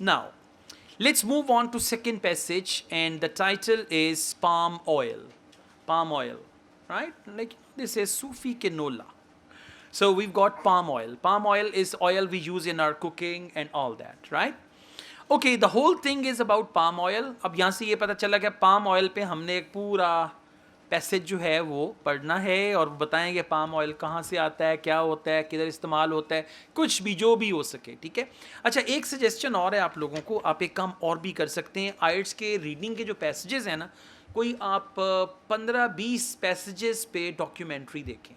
Now, let's move on to second passage, and the title is palm oil. Palm oil, right? Like this is Sufi canola. So we've got palm oil. Palm oil is oil we use in our cooking and all that, right? Okay, the whole thing is about palm oil. अब यहाँ से ये पता चला कि palm oil पे हमने एक पूरा पैसेज जो है वो पढ़ना है और बताएंगे पाम ऑयल कहाँ से आता है, क्या होता है, किधर इस्तेमाल होता है, कुछ भी जो भी हो सके, ठीक है। अच्छा, एक सजेशन और है आप लोगों को, आप एक काम और भी कर सकते हैं। आइट्स के रीडिंग के जो पैसेजेस हैं ना, कोई आप 15-20 पैसेजेस पे डॉक्यूमेंट्री देखें।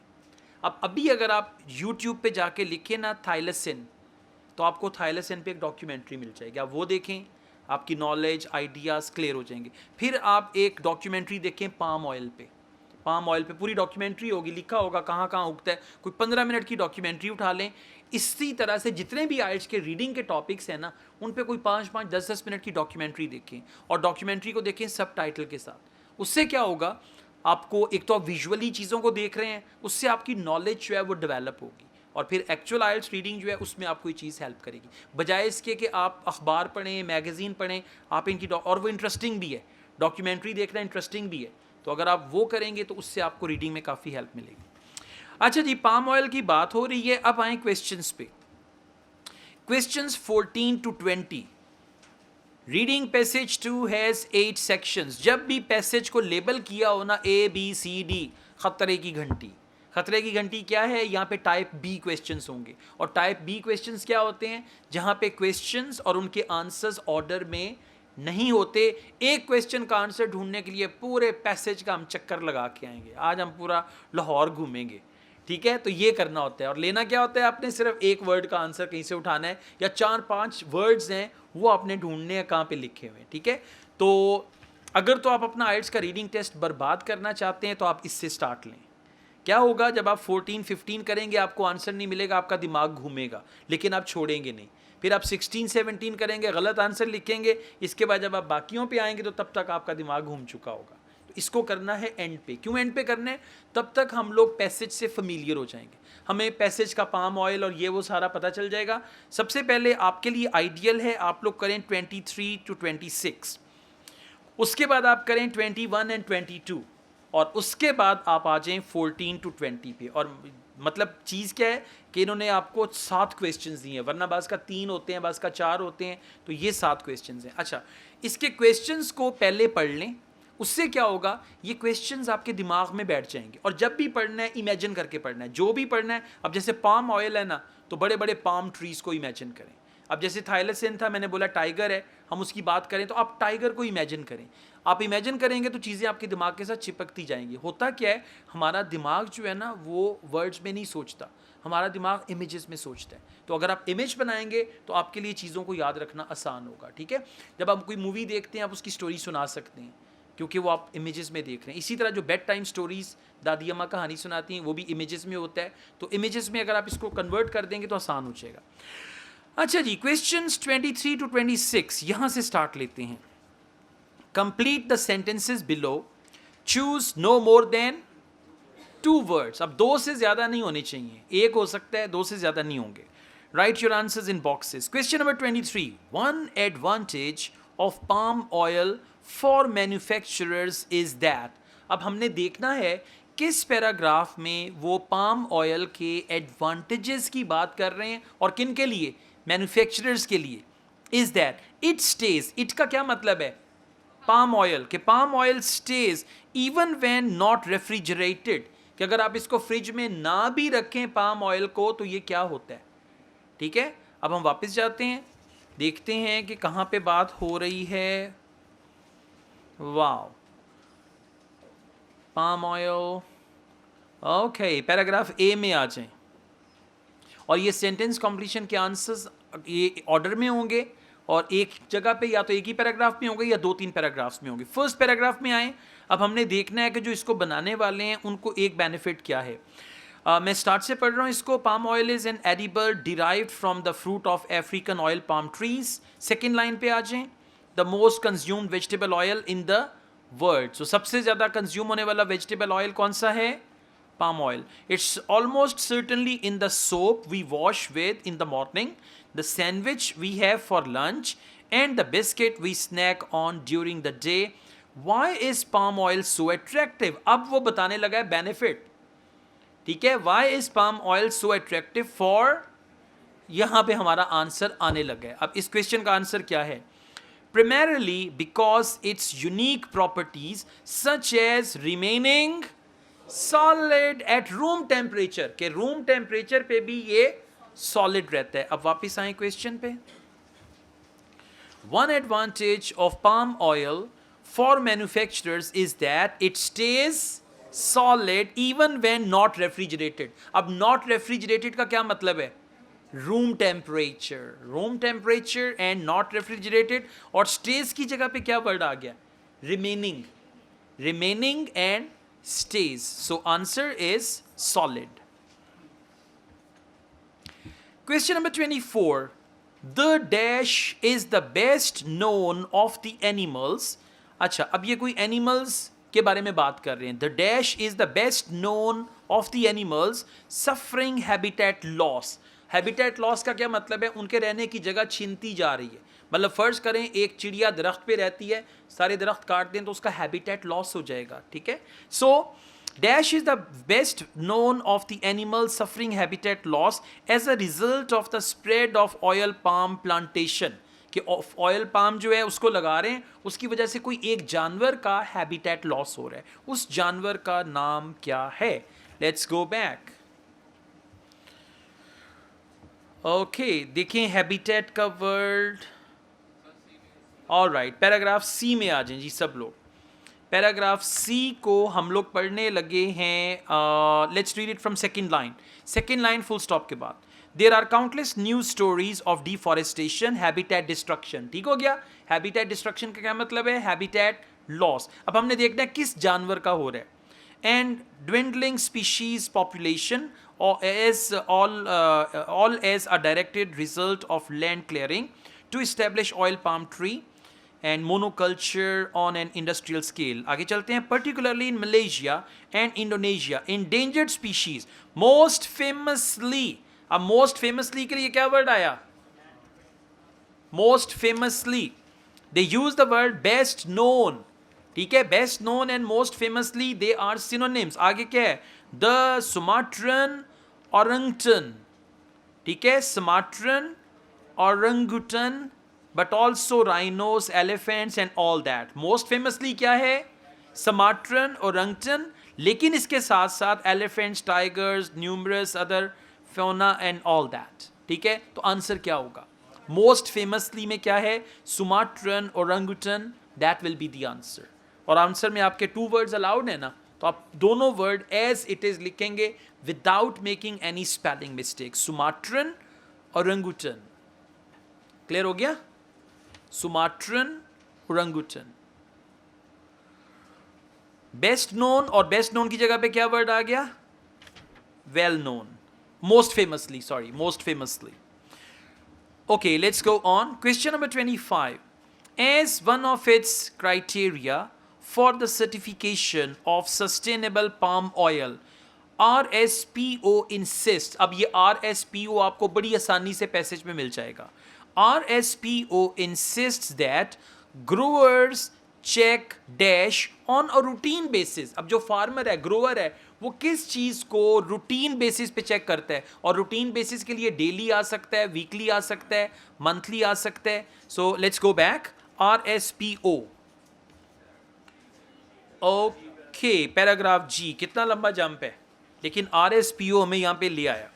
अब अभी अगर आप यूट्यूब पे जाके लिखें ना थाइलेसिन, तो आपको थाइलेसिन पे एक डॉक्यूमेंट्री मिल जाएगी, आप वो देखें, आपकी नॉलेज आइडियाज़ क्लियर हो जाएंगे। फिर आप एक डॉक्यूमेंट्री देखें पाम ऑयल पे, पाम ऑयल पे पूरी डॉक्यूमेंट्री होगी, लिखा होगा कहाँ कहाँ उगता है, कोई 15 मिनट की डॉक्यूमेंट्री उठा लें। इसी तरह से जितने भी आइट्स के रीडिंग के टॉपिक्स हैं ना, उन पे कोई 5-5, 10-10 मिनट की डॉक्यूमेंट्री देखें, और डॉक्यूमेंट्री को देखें सब टाइटल के साथ। उससे क्या होगा, आपको एक तो आप विजुअली चीज़ों को देख रहे हैं, उससे आपकी नॉलेज जो है वो डेवलप होगी, और फिर एक्चुअल आइल्स रीडिंग जो है उसमें आपको ये चीज़ हेल्प करेगी, बजाय इसके कि आप अखबार पढ़ें, मैगज़ीन पढ़ें। आप इनकी और वो इंटरेस्टिंग भी है, डॉक्यूमेंट्री देखना इंटरेस्टिंग भी है, तो अगर आप वो करेंगे तो उससे आपको रीडिंग में काफ़ी हेल्प मिलेगी। अच्छा जी, पाम ऑयल की बात हो रही है, अब आए क्वेश्चंस पे। Questions 14 to 20। Reading passage 2 has 8 sections. जब भी पैसेज को लेबल किया हो ना ABCD, खतरे की घंटी। खतरे की घंटी क्या है, यहाँ पे टाइप बी क्वेश्चंस होंगे, और टाइप बी क्वेश्चंस क्या होते हैं, जहाँ पे क्वेश्चंस और उनके आंसर्स ऑर्डर में नहीं होते। एक क्वेश्चन का आंसर ढूंढने के लिए पूरे पैसेज का हम चक्कर लगा के आएंगे, आज हम पूरा लाहौर घूमेंगे, ठीक है। तो ये करना होता है, और लेना क्या होता है, आपने सिर्फ एक वर्ड का आंसर कहीं से उठाना है, या 4-5 वर्ड्स हैं वो आपने ढूंढने हैं कहाँ पे लिखे हुए हैं, ठीक है। तो अगर तो आप अपना आइल्स का रीडिंग टेस्ट बर्बाद करना चाहते हैं तो आप इससे स्टार्ट लें। क्या होगा, जब आप 14-15 करेंगे आपको आंसर नहीं मिलेगा, आपका दिमाग घूमेगा, लेकिन आप छोड़ेंगे नहीं। फिर आप 16-17 करेंगे, गलत आंसर लिखेंगे, इसके बाद जब आप बाकियों पे आएंगे तो तब तक आपका दिमाग घूम चुका होगा। तो इसको करना है एंड पे। क्यों एंड पे करना है, तब तक हम लोग पैसेज से फेमिलियर हो जाएंगे, हमें पैसेज का पाम ऑयल और ये वो सारा पता चल जाएगा। सबसे पहले आपके लिए आइडियल है आप लोग करें 23 to 26, उसके बाद आप करें 21 and 22, और उसके बाद आप आ जाएं 14 to 20 पे। और मतलब चीज़ क्या है कि इन्होंने आपको 7 क्वेश्चंस दिए हैं, वरना बास का 3 होते हैं, बास का 4 होते हैं, तो ये 7 क्वेश्चंस हैं। अच्छा, इसके क्वेश्चंस को पहले पढ़ लें, उससे क्या होगा, ये क्वेश्चंस आपके दिमाग में बैठ जाएंगे, और जब भी पढ़ना है इमेजिन करके पढ़ना है, जो भी पढ़ना है। अब जैसे पाम ऑयल है ना, तो बड़े बड़े पाम ट्रीज़ को इमेजिन करें। अब जैसे थाइलेसिन था, मैंने बोला टाइगर है, हम उसकी बात करें तो आप टाइगर को इमेजिन करें। आप इमेजिन करेंगे तो चीज़ें आपके दिमाग के साथ चिपकती जाएंगी। होता क्या है, हमारा दिमाग जो है ना वो वर्ड्स में नहीं सोचता, हमारा दिमाग इमेजेस में सोचता है। तो अगर आप इमेज बनाएंगे तो आपके लिए चीज़ों को याद रखना आसान होगा, ठीक है। जब आप कोई मूवी देखते हैं आप उसकी स्टोरी सुना सकते हैं, क्योंकि वो आप इमेजेस में देख रहे हैं। इसी तरह जो बेड टाइम स्टोरीज़ दादी अम्मा कहानी सुनाती हैं वो भी इमेजेस में होता है, तो इमेजेस में अगर आप इसको कन्वर्ट कर देंगे तो आसान हो जाएगा। अच्छा जी, क्वेश्चंस 23 to 26 यहाँ से स्टार्ट लेते हैं। Complete the sentences below, choose no more than 2 words. अब 2 से ज़्यादा नहीं होने चाहिए, एक हो सकता है, 2 से ज़्यादा नहीं होंगे। Right your answers in boxes. Question number 23, one advantage of palm oil for manufacturers is that. अब हमने देखना है किस पैराग्राफ में वो पाम ऑयल के एडवांटेजेस की बात कर रहे हैं, और किन के लिए, मैन्युफैक्चरर्स के लिए। Is that it stage, it का क्या मतलब है, पाम ऑयल के palm oil stage even when not refrigerated, कि अगर आप इसको फ्रिज में ना भी रखें पाम ऑयल को तो ये क्या होता है, ठीक है। अब हम वापस जाते हैं, देखते हैं कि कहाँ पे बात हो रही है। Wow, palm oil, okay, paragraph A में आ जाएं, और ये सेंटेंस कंप्लीशन के आंसर्स ये ऑर्डर में होंगे, और एक जगह पे या तो एक ही पैराग्राफ में होंगे या 2-3 पैराग्राफ्स में होंगे। फर्स्ट पैराग्राफ में आए, अब हमने देखना है कि जो इसको बनाने वाले हैं उनको एक बेनिफिट क्या है। मैं स्टार्ट से पढ़ रहा हूँ इसको। Palm oil is an edible derived from the fruit of African oil palm trees. Second line पे आ जाएं, the most consumed vegetable oil in the world. So सबसे ज़्यादा कंज्यूम होने वाला वेजिटेबल ऑयल कौन सा है, palm oil. It's almost certainly in the soap we wash with in the morning. the sandwich we have for lunch, and the biscuit we snack on during the day. Why is palm oil so attractive? अब वो बताने लगा है benefit. ठीक है, why is palm oil so attractive for, यहां पे हमारा आंसर आने लगा है. अब इस क्वेश्चन का आंसर क्या है? Primarily because its unique properties such as remaining solid at room temperature, के room temperature पे भी ये solid रहता है. अब वापस आए क्वेश्चन पे. One advantage of palm oil for manufacturers is that it stays solid even when not refrigerated. अब not refrigerated का क्या मतलब है? Room temperature and not refrigerated, और स्टेज की जगह पे क्या वर्ड आ गया? Remaining and stage. So answer is solid. Question number 24. The dash is the best known of the animals. अच्छा, अब ये कोई एनिमल्स के बारे में बात कर रहे हैं. The dash is the best known of the animals suffering habitat loss. Habitat loss का क्या मतलब है? उनके रहने की जगह छीनती जा रही है. मतलब फर्ज करें एक चिड़िया दरख्त पे रहती है, सारे दरख्त काट दें तो उसका हैबिटेट लॉस हो जाएगा. ठीक है, so dash is the best known of the animal suffering habitat loss as a result of the spread of oil palm plantation. कि ऑयल पाम जो है उसको लगा रहे हैं, उसकी वजह से कोई एक जानवर का हैबिटेट लॉस हो रहा है. उस जानवर का नाम क्या है? Let's go back. ओके, देखें हैबिटेट का वर्ड. ऑलराइट, पैराग्राफ सी में आ जाएं जी सब लोग. पैराग्राफ सी को हम लोग पढ़ने लगे हैं. Let's read it from second line. Second line full stop के बाद. There are countless news stories of deforestation, habitat destruction. ठीक हो गया. हैबिटेट डिस्ट्रक्शन का क्या मतलब है? Habitat loss. अब हमने देखना है किस जानवर का हो रहा है. And dwindling species population, or all as a directed result of land clearing to establish oil palm tree and monoculture on an industrial scale. आगे चलते हैं. Particularly in Malaysia and Indonesia, endangered species most famously. अब most famously के लिए क्या word आया? Most famously. They use the word best known. ठीक है, best known and most famously they are synonyms. आगे क्या है? The Sumatran orangutan. ठीक है, Sumatran orangutan, but also rhinos, elephants and all that. Most famously क्या है? सुमाट्रन ओरंगटन, लेकिन इसके साथ साथ elephants, tigers, numerous other fauna and all that. ठीक है, तो आंसर क्या होगा? मोस्ट फेमसली में क्या है? Sumatran orangutan. That will be the answer. और आंसर में आपके 2 वर्ड्स अलाउड है ना, तो आप दोनों वर्ड एज इट इज लिखेंगे without making any spelling mistake. Sumatran orangutan. Clear हो गया? Sumatran orangutan. बेस्ट नोन, और बेस्ट नोन की जगह पे क्या वर्ड आ गया? Well known. Most famously, sorry, most famously. Okay, let's go on. Question number 25. As one of its criteria for the certification of sustainable palm oil, RSPO insists. अब ये RSPO आपको बड़ी आसानी से पैसेज में मिल जाएगा. RSPO insists that growers check dash on a routine basis. अब जो फार्मर है, ग्रोअर है, वो किस चीज को रूटीन बेसिस पे चेक करता है? और रूटीन बेसिस के लिए डेली आ सकता है, वीकली आ सकता है, मंथली आ सकता है. So let's go back. RSPO. Okay, paragraph G. कितना लंबा जंप है, लेकिन RSPO हमें यहां पे ले आया.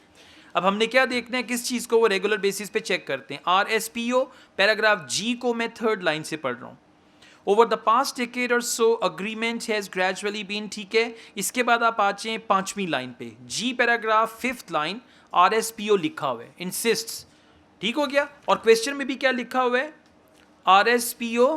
अब हमने क्या देखना है, किस चीज को वो रेगुलर बेसिस पे चेक करते हैं? RSPO. पैराग्राफ जी को मैं 3rd लाइन से पढ़ रहा हूं. Over the past decade or so, agreement has gradually been. ठीक है, इसके बाद आप आ जाए 5वीं लाइन पे. जी पैराग्राफ 5th लाइन, RSPO लिखा हुआ है, insists. ठीक हो गया. और क्वेश्चन में भी क्या लिखा हुआ है? RSPO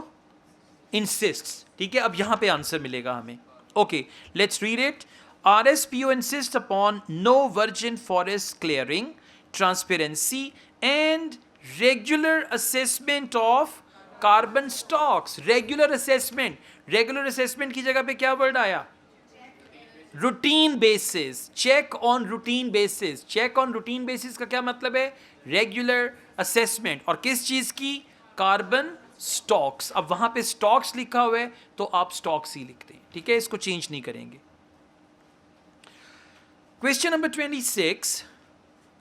insists. ठीक है, अब यहां पे आंसर मिलेगा हमें. Okay, let's read it. RSPO insists upon no virgin forest clearing, transparency and regular assessment of carbon stocks. Regular assessment. Regular assessment की जगह पे क्या वर्ड आया? Routine basis, check on routine basis. Check on routine basis का क्या मतलब है? Regular assessment. और किस चीज की? Carbon stocks. अब वहां पे स्टॉक्स लिखा हुआ है तो आप स्टॉक्स ही लिखते हैं, ठीक है, इसको चेंज नहीं करेंगे। Question number 26,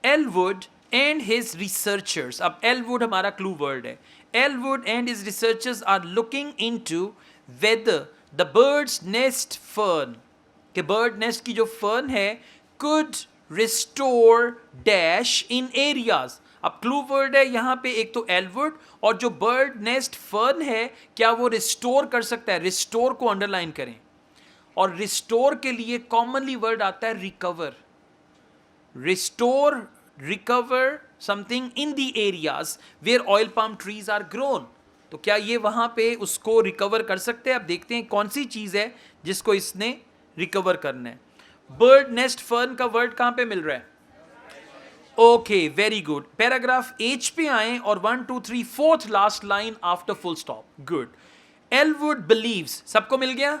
Ellwood and his researchers. अब एलवुड हमारा क्लू वर्ड है। Ellwood and his researchers are looking into whether the birds nest fern, कि बर्ड नेस्ट की जो फर्न है, could restore dash in areas. अब क्लू वर्ड है यहां पे एक तो एलवुड, और जो बर्ड नेस्ट फर्न है क्या वो रिस्टोर कर सकता है? रिस्टोर को अंडरलाइन करें। और रिस्टोर के लिए कॉमनली वर्ड आता है recover. Restore, recover something in the areas where oil palm trees are grown. तो क्या ये वहां पे उसको रिकवर कर सकते हैं? अब देखते हैं कौन सी चीज है जिसको इसने रिकवर करना है। बर्ड नेस्ट फर्न का वर्ड कहां पे मिल रहा है? Okay, very good. Paragraph H पे आए और 1 2 3 4th last line after full stop. Good. Ellwood believes, सबको मिल गया?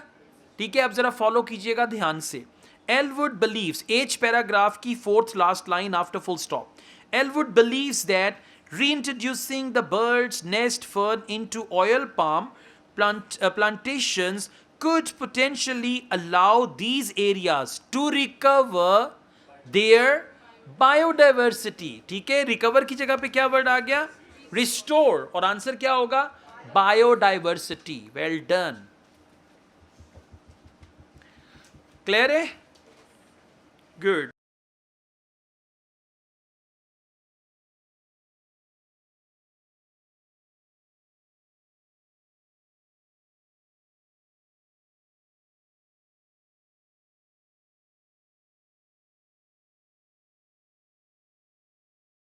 ठीक है, अब जरा फॉलो कीजिएगा ध्यान से। एलवुड बिलीव्स, एच पैराग्राफ की 4th last line after full stop. Ellwood believes that reintroducing the bird's nest fern into oil palm plantations could potentially allow these areas to recover their biodiversity। ठीक है, recover की जगह पे क्या word आ गया? Restore. और आंसर क्या होगा? बायोडाइवर्सिटी। Well done. क्लियर है? गुड।